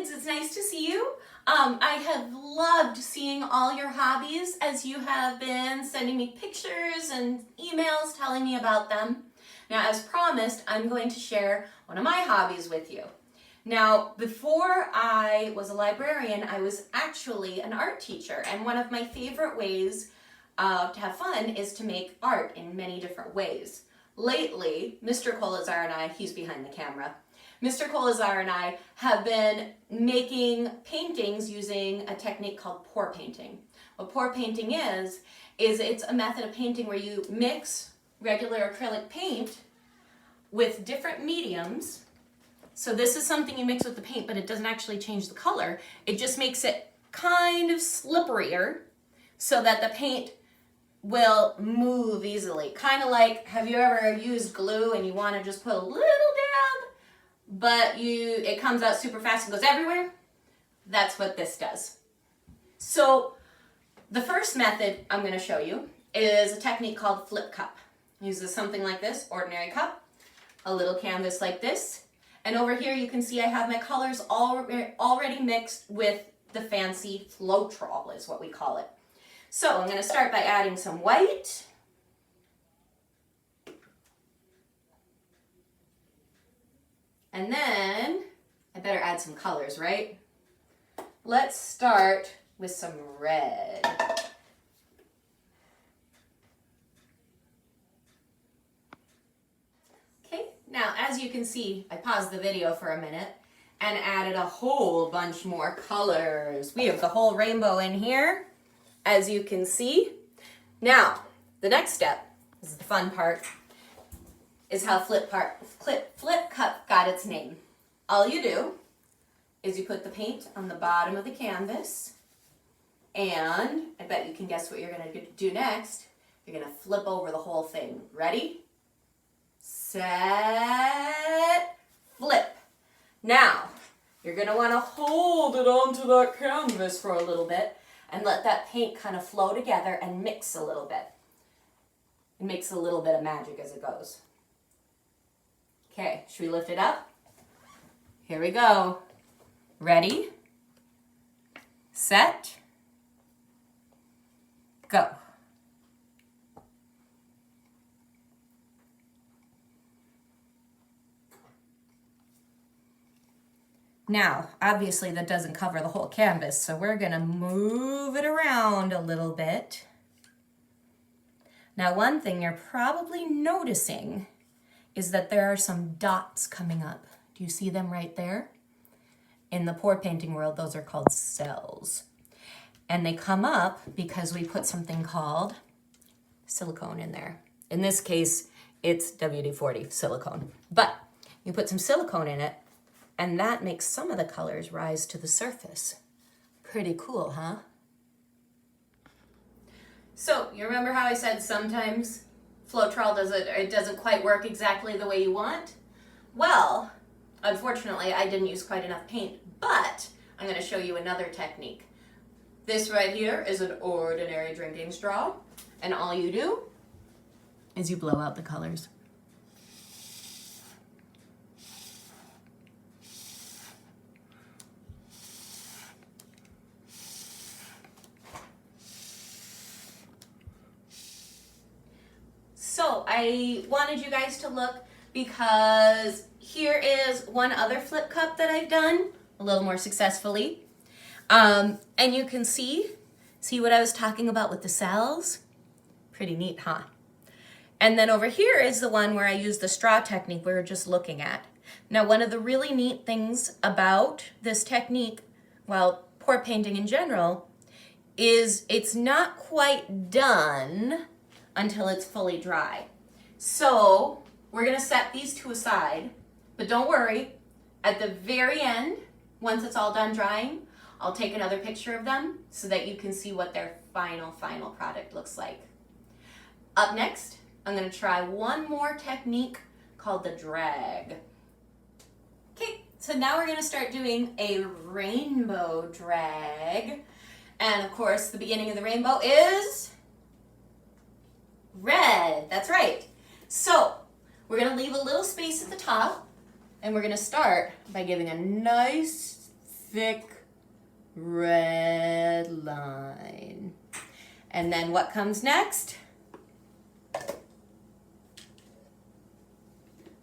kids, it's nice to see you. I have loved seeing all your hobbies as you have been sending me pictures and emails telling me about them. Now, as promised, I'm going to share one of my hobbies with you. Now, before I was a librarian, I was actually an art teacher, and one of my favorite ways to have fun is to make art in many different ways. Lately, Mr. Kolesar and I, he's behind the camera, Mr. Kolesar and I have been making paintings using a technique called pour painting. What pour painting is it's a method of painting where you mix regular acrylic paint with different mediums. So this is something you mix with the paint, but it doesn't actually change the color. It just makes it kind of slipperier so that the paint will move easily. Kind of like, have you ever used glue and you want to just put a little dab, but it comes out super fast and goes everywhere? That's what this does. So the first method I'm going to show you is a technique called flip cup. It uses something like this, ordinary cup, a little canvas like this, and over here you can see I have my colors already mixed with the fancy Floetrol is what we call it. So I'm going to start by adding some white. And then I better add some colors, right? Let's start with some red. Okay, now as you can see, I paused the video for a minute and added a whole bunch more colors. We have the whole rainbow in here, as you can see. Now, the next step, this is the fun part, is how flip cup got its name. All you do is you put the paint on the bottom of the canvas, and I bet you can guess what you're going to do next. You're going to flip over the whole thing. Ready? Set, flip. Now, you're going to want to hold it onto that canvas for a little bit and let that paint kind of flow together and mix a little bit. It makes a little bit of magic as it goes. Okay, should we lift it up? Here we go. Ready, set, go. Now, obviously that doesn't cover the whole canvas, so we're gonna move it around a little bit. Now, one thing you're probably noticing is that there are some dots coming up. Do you see them right there? In the pour painting world, those are called cells. And they come up because we put something called silicone in there. In this case, it's WD-40 silicone. But you put some silicone in it, and that makes some of the colors rise to the surface. Pretty cool, huh? So, you remember how I said sometimes Floetrol doesn't quite work exactly the way you want? Well, unfortunately, I didn't use quite enough paint, but I'm going to show you another technique. This right here is an ordinary drinking straw, and all you do is you blow out the colors. So I wanted you guys to look because here is one other flip cup that I've done a little more successfully. And you can see what I was talking about with the cells? Pretty neat, huh? And then over here is the one where I use the straw technique we were just looking at. Now, one of the really neat things about this technique, well, pour painting in general, is it's not quite done until it's fully dry. So we're gonna set these two aside, but don't worry, at the very end, once it's all done drying, I'll take another picture of them so that you can see what their final product looks like. Up next, I'm gonna try one more technique called the drag. Okay, so now we're gonna start doing a rainbow drag. And of course, the beginning of the rainbow is red, that's right. So we're gonna leave a little space at the top, and we're gonna start by giving a nice thick red line. And then what comes next?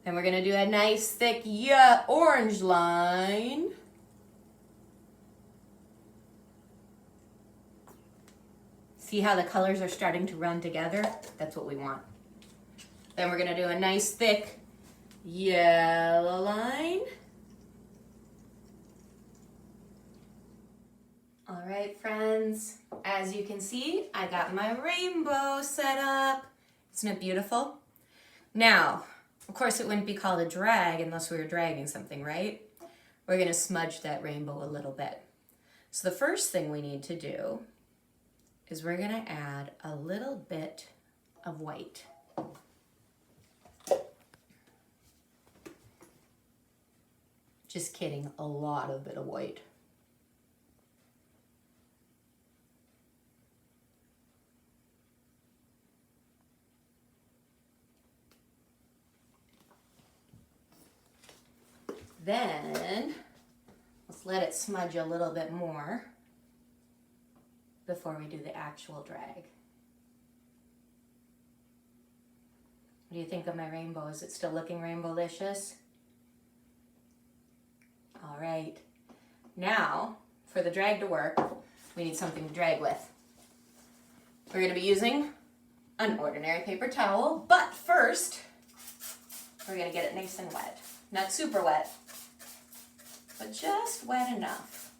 Then we're gonna do a nice thick orange line. See how the colors are starting to run together? That's what we want. Then we're gonna do a nice thick yellow line. All right, friends, as you can see, I got my rainbow set up. Isn't it beautiful? Now, of course, it wouldn't be called a drag unless we were dragging something, right? We're gonna smudge that rainbow a little bit. So the first thing we need to do is we're gonna add a little bit of white. Just kidding, a lot of bit of white. Then, let's let it smudge a little bit more before we do the actual drag. What do you think of my rainbow? Is it still looking rainbow-licious? All right. Now, for the drag to work, we need something to drag with. We're going to be using an ordinary paper towel, but first, we're going to get it nice and wet. Not super wet, but just wet enough.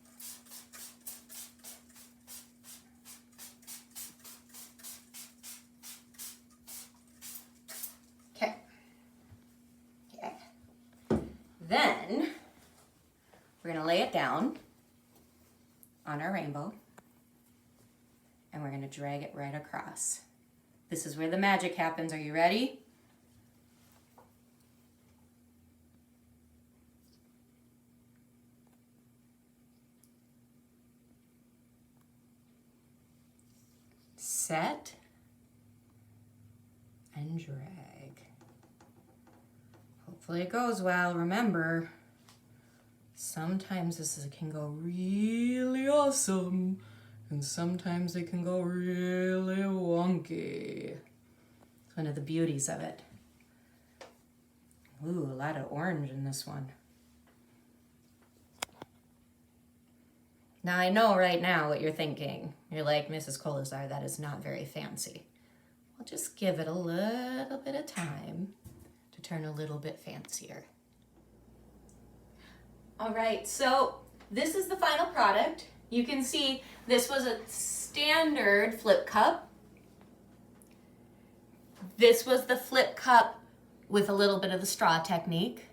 Okay. Then we're going to lay it down on our rainbow and we're going to drag it right across. This is where the magic happens. Are you ready? Set and drag. Hopefully it goes well. Remember, sometimes this can go really awesome and sometimes it can go really wonky. It's one of the beauties of it. Ooh, a lot of orange in this one. Now I know right now what you're thinking. You're like, Mrs. Kolesar, that is not very fancy. Well, just give it a little bit of time to turn a little bit fancier. All right, so this is the final product. You can see this was a standard flip cup. This was the flip cup with a little bit of the straw technique.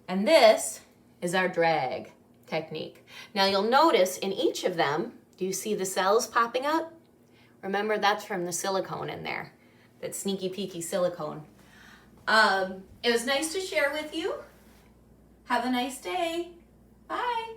And this is our drag technique. Now you'll notice in each of them, do you see the cells popping up? Remember, that's from the silicone in there, that sneaky peeky silicone. It was nice to share with you. Have a nice day. Bye.